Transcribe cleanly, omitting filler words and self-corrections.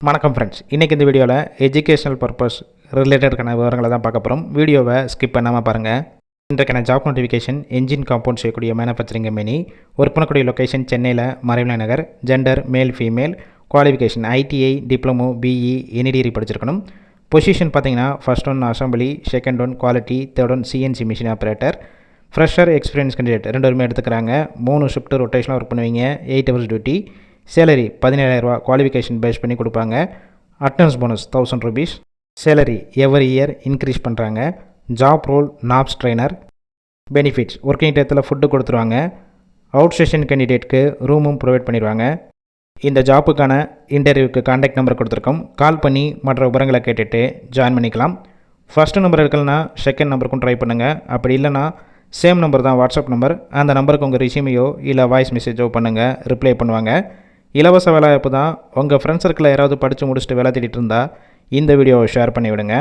வணக்கம் ஃப்ரெண்ட்ஸ், இன்றைக்கி இந்த வீடியோவில் எஜுகேஷனல் பர்பஸ் ரிலேட்டடான விவரங்களை தான் பார்க்க போகிறோம். வீடியோவை ஸ்கிப் பண்ணாமல் பாருங்கள். இன்றைக்கான ஜாப் நோட்டிஃபிகேஷன் என்ஜின் காம்பவுண்ட் செய்யக்கூடிய மேனுஃபேக்சரிங் கம்பெனி. ஒர்க் பண்ணக்கூடிய லொக்கேஷன் சென்னையில் Maraimalai Nagar. Gender male female. Qualification ITI, diploma, BE, any degree படிச்சிருக்கணும். பொசிஷன் பார்த்தீங்கன்னா first one assembly, second one quality, third one CNC machine operator. Fresher, experience candidate ரெண்டு பேருமே எடுத்துக்கிறாங்க. 3 shift ரொட்டேஷனாக work பண்ணுவீங்க. 8 hours duty. Salary 17,000 qualification base பண்ணி கொடுப்பாங்க. Attendance bonus 1000 rupees. Salary every year increase பண்ணுறாங்க. ஜாப் ரோல் நாப்ஸ் ட்ரைனர். பெனிஃபிட்ஸ் ஒர்க்கிங் டயத்தில் ஃபுட்டு கொடுத்துருவாங்க. அவுட் ஸ்டேஷன் கேண்டிடேட்க்கு ரூமும் ப்ரொவைட் பண்ணிடுவாங்க. இந்த ஜாப்புக்கான இன்டர்வியூக்கு கான்டாக்ட் நம்பர் கொடுத்துருக்கோம். கால் பண்ணி மற்ற விவரங்களை கேட்டுட்டு ஜாயின் பண்ணிக்கலாம். ஃபஸ்ட்டு நம்பர் இருக்கலனா செகண்ட் நம்பருக்கும் ட்ரை பண்ணுங்கள். அப்படி இல்லைனா சேம் நம்பர் தான் வாட்ஸ்அப் நம்பர். அந்த நம்பருக்கு உங்கள் ரெஸ்யூமையோ இல்லை வாய்ஸ் மெசேஜோ பண்ணுங்கள், ரிப்ளை பண்ணுவாங்க. இலவச வேலைவாய்ப்பு தான். உங்கள் ஃப்ரெண்ட்ஸ் சர்க்கிளில் யாராவது படித்து முடிச்சுட்டு வேலை தேடிட்டு இருந்தால் இந்த வீடியோவை ஷேர் பண்ணி விடுங்க.